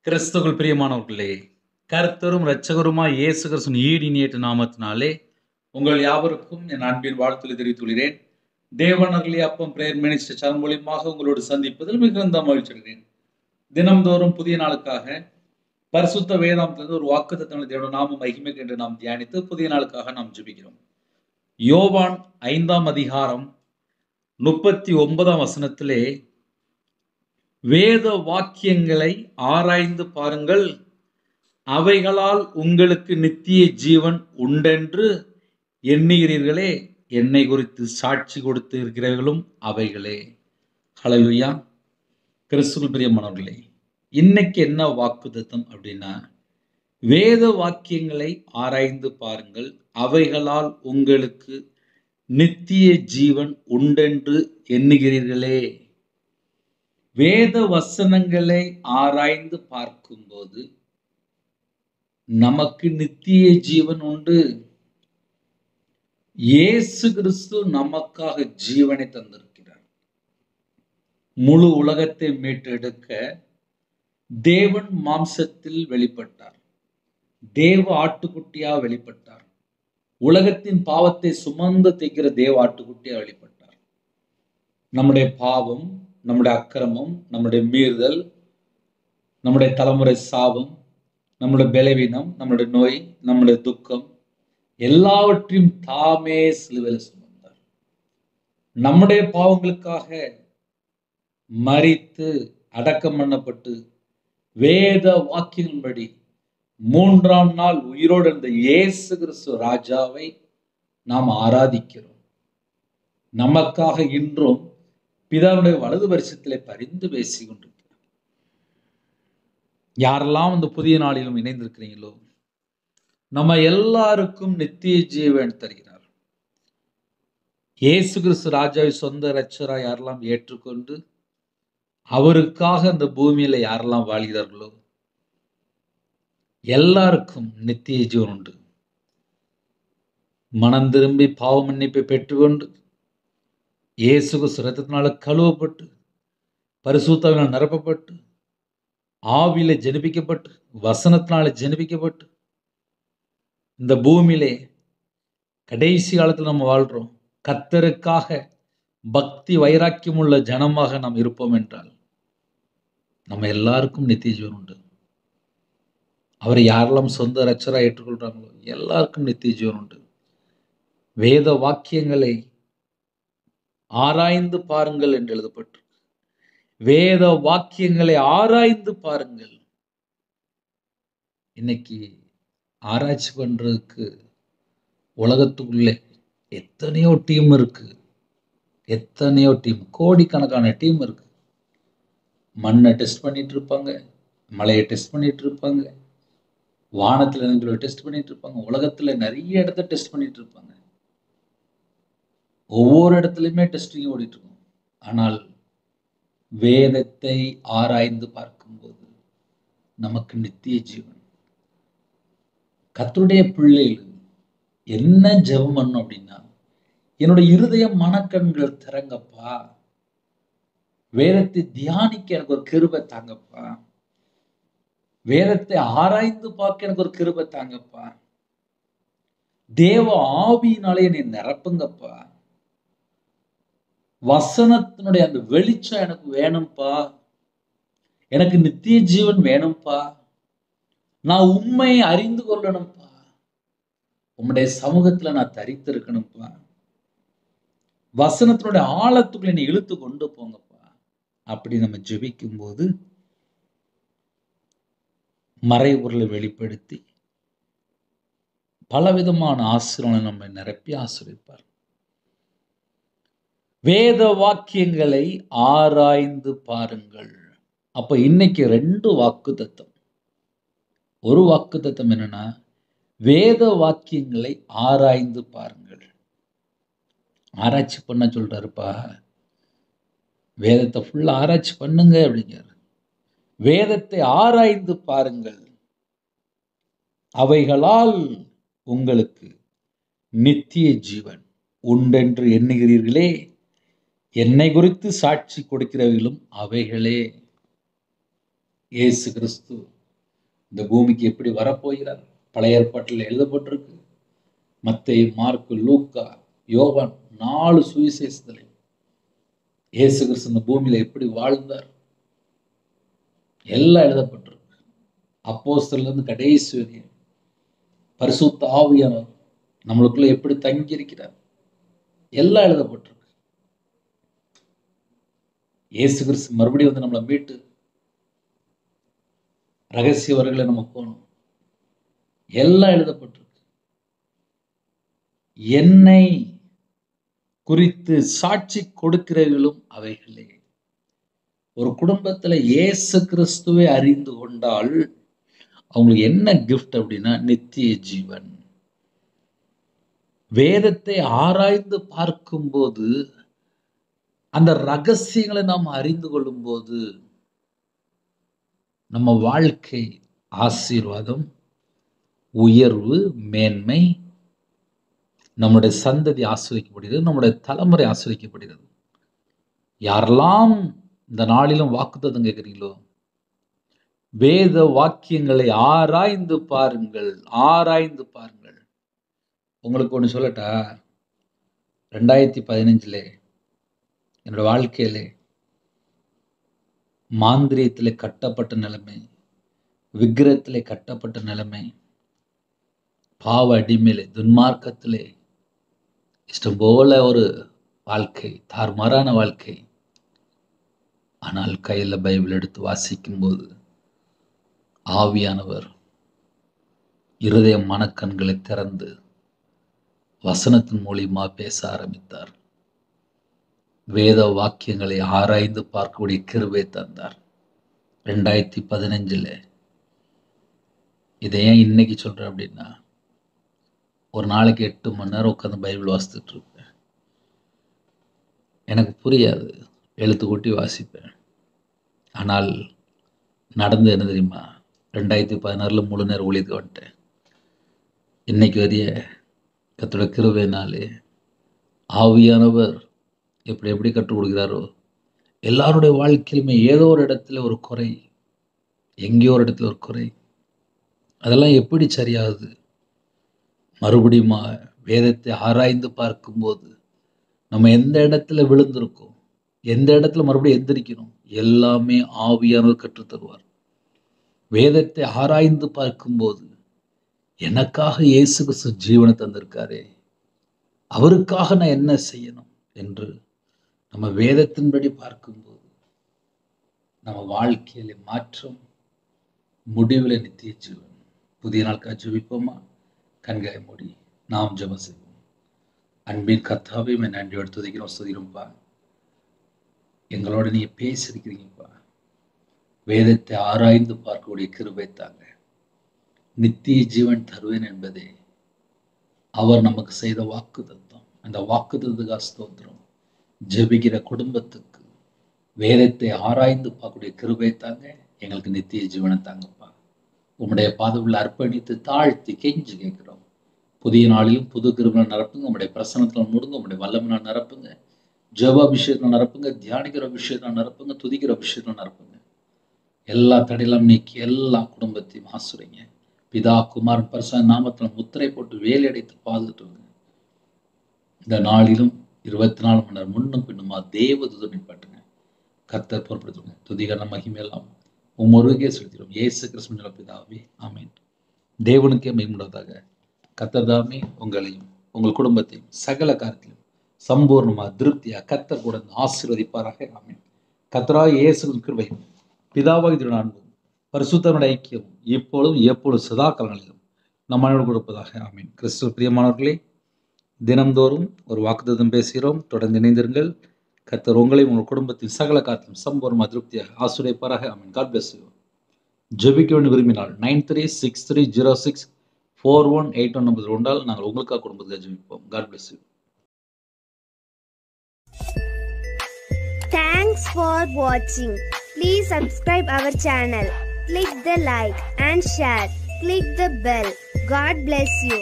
கிறிஸ்துவுக்குள் பிரியமானவர்களே, கர்த்தரும் இரட்சகருமாய் இயேசு கிறிஸ்துவின் ஈடினியேற்ற நாமத்தினாலே உங்கள் யாவருக்கும் என் அன்பின் வாழ்த்துக்களை தெரிவித்துக் கொள்கிறேன். தேவனர்களே அப்பம் பிரேயர் மினிஸ்டர் சேனல் மூலியமாக உங்களோடு சந்திப்பதில் மிகுந்த மகிழ்ச்சி அடைகிறேன். தினம்தோறும் புதிய நாளுக்காக பரிசுத்த வேதாந்தத்திலிருந்து ஒரு வாக்குத்தத்தங்களை தேவ நாம மகிமைக்கு என்று நாம் தியானித்து புதிய நாளுக்காக நாம் ஜெபிக்கிறோம். யோவான் 5ஆம் அதிகாரம் 39ஆம் வசனத்திலே வேத வாக்கியங்களை ஆராய்ந்து பாருங்கள், அவைகளால் உங்களுக்கு நித்திய ஜீவன் உண்டென்று எண்ணுகிறீர்களே, என்னை குறித்து சாட்சி கொடுத்து இருக்கிறவர்களும் அவைகளே. ஹல்லேலூயா. கிறிஸ்துவுக்குள் பிரியமானவர்களே, இன்னைக்கு என்ன வாக்குத்தத்தம் அப்படின்னா, வேத வாக்கியங்களை ஆராய்ந்து பாருங்கள், அவைகளால் உங்களுக்கு நித்திய ஜீவன் உண்டென்று எண்ணுகிறீர்களே. வேத வசனங்களை ஆராய்ந்து பார்க்கும்போது நமக்கு நித்திய ஜீவன் உண்டு. இயேசு கிறிஸ்து நமக்காக ஜீவனை தந்திருக்கிறார். முழு உலகத்தை மீட்டெடுக்க தேவன் மாம்சத்தில் வெளிப்பட்டார். தேவ ஆட்டுக்குட்டியா வெளிப்பட்டார். உலகத்தின் பாவத்தை சுமந்து தைக்கிற தேவ ஆட்டுக்குட்டியா வெளிப்பட்டார். நம்முடைய பாவம், நம்முடைய அக்கிரமம், நம்முடைய மீறுதல், நம்முடைய தலைமுறை சாபம், நம்முடைய பலவீனம், நம்முடைய நோய், நம்முடைய துக்கம் எல்லாவற்றையும் தாமே சிலுவையில் சுமந்தார். நம்முடைய பாவங்களுக்காக மரித்து அடக்கம் பண்ணப்பட்டு வேத வாக்கியங்களின்படி 3ஆம் நாள் உயிரோடு இருந்த இயேசு கிறிஸ்து ராஜாவை நாம் ஆராதிக்கிறோம். நமக்காக இன்றும் பிதாவுடைய வலது பரிசத்திலே பரிந்து பேசி கொண்டிருக்கிறார். யாரெல்லாம் இந்த புதிய நாளிலும் இணைந்திருக்கிறீங்களோ, நம்ம எல்லாருக்கும் நித்திய ஜீவன் தருகிறார். இயேசு கிறிஸ்து ராஜாவை சொந்த இரட்சகராய் யாரெல்லாம் ஏற்றுக்கொண்டு அவருக்காக அந்த பூமியில யாரெல்லாம் வாழ்கிறார்களோ எல்லாருக்கும் நித்திய ஜீவன் உண்டு. மனம் திரும்பி பாவ மன்னிப்பை பெற்றுக்கொண்டு இயேசு கிறிஸ்து இரத்தத்தினால கழுவப்பட்டு பரிசுத்தாவினால் நிரப்பப்பட்டு ஆவியில ஜெனிப்பிக்கப்பட்டு வசனத்தினால ஜெனிப்பிக்கப்பட்டு இந்த பூமியிலே கடைசி காலத்தில் நம்ம வாழ்றோம். கர்த்தருக்காக பக்தி வைராக்கியம் உள்ள ஜனமாக நாம் இருப்போம் என்றால் நம்ம எல்லாருக்கும் நித்திய ஜீவன் உண்டு. அவரை யாரெல்லாம் சொந்த இரட்சகராய் ஏற்றுக்கொள்றாங்களோ எல்லாருக்கும் நித்திய ஜீவன் உண்டு. வேத வாக்கியங்களை ஆராய்ந்து பாருங்கள் என்று எழுதப்பட்டு, வேத வாக்கியங்களை ஆராய்ந்து பாருங்கள். இன்னைக்கு ஆராய்ச்சி பண்றதுக்கு உலகத்துக்குள்ளே எத்தனையோ டீம் இருக்கு. எத்தனையோ டீம், கோடிக்கணக்கான டீம் இருக்கு. மண்ணை டெஸ்ட் பண்ணிட்டு இருப்பாங்க, மலையை டெஸ்ட் பண்ணிட்டு இருப்பாங்க, வானத்துல இருந்துகளை டெஸ்ட் பண்ணிட்டு இருப்பாங்க, உலகத்துல நிறைய இடத்த டெஸ்ட் பண்ணிட்டு இருப்பாங்க. ஒவ்வொரு இடத்துலையுமே டெஸ்டிங் ஓடிட்டு இருக்கும். ஆனால் வேதத்தை ஆராய்ந்து பார்க்கும்போது நமக்கு நித்திய ஜீவன். கர்த்தருடைய பிள்ளைகள் என்ன ஜெபம் பண்ணணும் அப்படின்னா, என்னுடைய இருதயம் மனக்கண்கள் திறங்கப்பா, வேதத்தை தியானிக்க எனக்கு ஒரு கிருபை தாங்கப்பா, வேதத்தை ஆராய்ந்து பார்க்க எனக்கு ஒரு கிருபை தாங்கப்பா, தேவ ஆவியினாலே என்னை நிரப்புங்கப்பா, வசனத்தினுடைய அந்த வெளிச்சம் எனக்கு வேணும்பா, எனக்கு நித்திய ஜீவன் வேணும்பா, நான் உண்மையை அறிந்து கொள்ளணும்பா, உம்முடைய சமூகத்துல நான் தரித்திருக்கணும்பா, வசனத்தினுடைய ஆழத்துக்குள்ள என்னை இழுத்து கொண்டு போங்கப்பா. அப்படி நம்ம ஜெபிக்கும் போது மறைபொருளை வெளிப்படுத்தி பலவிதமான ஆசீர்வாதங்களை நம்ம நிரப்பி ஆசீர்வதிப்பார். வேத வாக்கியங்களை ஆராய்ந்து பாருங்கள். அப்ப இன்னைக்கு 2 வாக்குத்தத்தம். ஒரு வாக்குத்தத்தம் என்னன்னா, வேத வாக்கியங்களை ஆராய்ந்து பாருங்கள். ஆராய்ச்சி பண்ண சொல்றாருப்பா, வேதத்தை ஃபுல்லா ஆராய்ச்சி பண்ணுங்க அப்படிங்கிறார். வேதத்தை ஆராய்ந்து பாருங்கள், அவைகளால் உங்களுக்கு நித்திய ஜீவன் உண்டென்று எண்ணுகிறீர்களே, என்னை குறித்து சாட்சி கொடுக்கிறவர்களும் அவைகளே. இயேசு கிறிஸ்து இந்த பூமிக்கு எப்படி வரப்போகிறார் பழைய ஏற்பாட்டில் எழுதப்பட்டிருக்கு. மத்தேயு, மார்க்கு, லூக்கா, யோவான் 4 சுவிசேஷத்துல இயேசு கிறிஸ்து இந்த பூமியில எப்படி வாழ்ந்தார் எல்லாம் எழுதப்பட்டிருக்கு. அப்போஸ்தலர்ல இருந்து கடைசி வரையும் பரிசுத்த ஆவியானவர் நம்மளுக்குள்ள எப்படி தங்கி இருக்கிறார் எல்லாம் எழுதப்பட்டிருக்கு. இயேசு கிறிஸ்து மறுபடியும் வந்து நம்மளை மீட்டு ரகசிய வரைகளை நம்ம போகணும். எல்லாம் எழுதப்பட்டிருக்கு. என்னை குறித்து சாட்சி கொடுக்கிறவர்களும் அவைகளே. ஒரு குடும்பத்துல இயேசு கிறிஸ்துவை அறிந்து கொண்டால் அவங்களுக்கு என்ன கிஃப்ட் அப்படின்னா நித்திய ஜீவன். வேதத்தை ஆராய்ந்து பார்க்கும்போது அந்த ரகசியங்களை நாம் அறிந்து கொள்ளும் போது நம்ம வாழ்க்கை ஆசீர்வாதம், உயர்வு, மேன்மை, நம்முடைய சந்ததி ஆசீர்வதிக்கப்படுகிறது, நம்முடைய தலைமுறை ஆசீர்வதிக்கப்படுகிறது. யாரெல்லாம் இந்த நாளிலும் வாக்குத்தத்தம் கேட்குறீங்களோ வேத வாக்கியங்களை ஆராய்ந்து பாருங்கள், ஆராய்ந்து பாருங்கள். உங்களுக்கு ஒன்று சொல்லட்டா, 2015 என்னோட வாழ்க்கையில மாந்திரியத்திலே கட்டப்பட்ட நிலைமை, விக்கிரகத்திலே கட்டப்பட்ட நிலைமை, பாவ அடிமையிலே, துன்மார்க்கத்திலே, இஷ்டம் போல ஒரு வாழ்க்கை, தாறுமாறான வாழ்க்கை. ஆனால் கையில் பைபிள் எடுத்து வாசிக்கும் போது ஆவியானவர் இருதய மனக்கண்களை திறந்து வசனத்தின் மூலியமா பேச ஆரம்பித்தார். வேத வாக்கியங்களை ஆராய்ந்து பார்க்கக்கூடிய கிருபை தந்தார். 2015 இதை ஏன் இன்னைக்கு சொல்றேன் அப்படின்னா, ஒரு நாளைக்கு 8 மணி நேரம் உட்காந்து பைபிள் வாசித்துட்டு இருப்பேன். எனக்கு புரியாது, எழுத்து கூட்டி வாசிப்பேன். ஆனால் நடந்து என்ன தெரியுமா, 2016 முழு நேரம் ஊழியத்துக்கு வந்துட்டேன். இன்னைக்கு வரைய கர்த்தருடைய கிருபையினாலே ஆவியானவர் எப்படி கற்றுக் கொடுக்கிறாரோ எல்லாருடைய வாழ்க்கையிலுமே ஏதோ ஒரு இடத்துல ஒரு குறை, எங்கேயோ ஒரு இடத்துல ஒரு குறை. அதெல்லாம் எப்படி சரியாகுது? மறுபடியும் வேதத்தை ஆராய்ந்து பார்க்கும்போது நம்ம எந்த இடத்துல விழுந்திருக்கோம், எந்த இடத்துல மறுபடியும் எந்திரிக்கணும், எல்லாமே ஆவியானவர் கற்றுத்தருவார். வேதத்தை ஆராய்ந்து பார்க்கும்போது எனக்காக இயேசு கிறிஸ்து ஜீவனை தந்திருக்காரே, அவருக்காக நான் என்ன செய்யணும் என்று நம்ம வேதத்தின்படி பார்க்கும்போது நம்ம வாழ்க்கையில மாற்றம், முடிவில் நித்திய ஜீவன். புதிய நாட்கள் ஜெபிப்போமா? கண்களை மூடி நாம் ஜெபம் செய்வோம். அன்பின் கர்த்தாவே, நன்றியோடு துதிக்கிறோம், ஸ்துதிக்கிறோம்ப்பா. எங்களோட நீங்க பேசியிருக்கிறீங்கப்பா. வேதத்தை ஆராய்ந்து பார்க்கக்கூடிய கிருபை தாங்க. நித்திய ஜீவன் தருவேன் என்பதே அவர் நமக்கு செய்த வாக்குத்தத்தம். அந்த வாக்குத்தத்துக்காக ஸ்தோத்திரம். ஜெபிக்கிற குடும்பத்துக்கு வேதத்தை ஆராய்ந்து பார்க்கக்கூடிய கிருபை தாங்க. எங்களுக்கு நித்திய ஜீவனை தாங்கப்பா. உம்முடைய பாதவில் அர்ப்பணித்து தாழ்த்தி கெஞ்சி கேட்கிறோம். புதிய நாளிலும் புது கிருபை நிரப்புங்க. உம்முடைய பிரசனத்தில் முடுங்க. உம்முடைய வல்லமையால் நிரப்புங்க. ஜெப அபிஷேகத்தில் நிரப்புங்க. தியானிக்கிற அபிஷேகத்தில் நிரப்புங்க. துதிக்கிற அபிஷேகத்தில் நிரப்புங்க. எல்லா தடையிலும் நீக்கி எல்லா குடும்பத்தையும் ஆசுறீங்க. பிதா, குமாரன், பரிசுத்த நாமத்தில் முத்திரை போட்டு வேலை அடைத்து பாதுகாத்துங்க. இந்த நாளிலும் 24 மணி நேரம் முன்னும் பின்னுமா தேவதூதன் நிப்பாட்டுங்க. கர்த்தர் பொறுப்படுத்துங்க. துதிகர மகிமையெல்லாம் ஒருவருக்கே செலுத்திடும். இயேசு கிறிஸ்துவின் பிதாவே, ஆமென். தேவனுக்கே மகிமையுண்டாவதாக. கர்த்தர் தாமே உங்களையும் உங்கள் குடும்பத்தையும் சகல காரியத்திலும் சம்பூர்ணமாக திருப்தியாக கர்த்தர் கூட ஆசீர்வதிப்பாராக. ஆமென். கர்த்தராகிய இயேசுவின் கிருபையும் பிதாவாகிய அன்பும் பரிசுத்தனுடைய ஐக்கியம் இப்பொழுதும் எப்பொழுதும் சதா காலங்களிலும் நம்ம கொடுப்பதாக. ஆமென். கிறிஸ்துவ பிரியமானவர்களே, தினம்தோறும் ஒரு வாக்குத்தத்தம் பேசுகிறோம். தொடர்ந்து இணைந்திருங்கள். கர்த்தர் உங்களையும் உங்கள் குடும்பத்தின் சகல காரியத்திலும் சம்பூர்ணமாக திருப்தியாக ஆசீர்வதிப்பாராக. ஆமென். God bless you. ஜெபிக்க வேண்டிய விரும்பினால் 9363064181 நம்பர் உண்டால் நாங்கள் உங்களுக்காக குடும்பத்தில் ஜெபிப்போம். God bless you. Thanks for watching. Please subscribe our channel. Click the like and share. Click the bell. God bless you.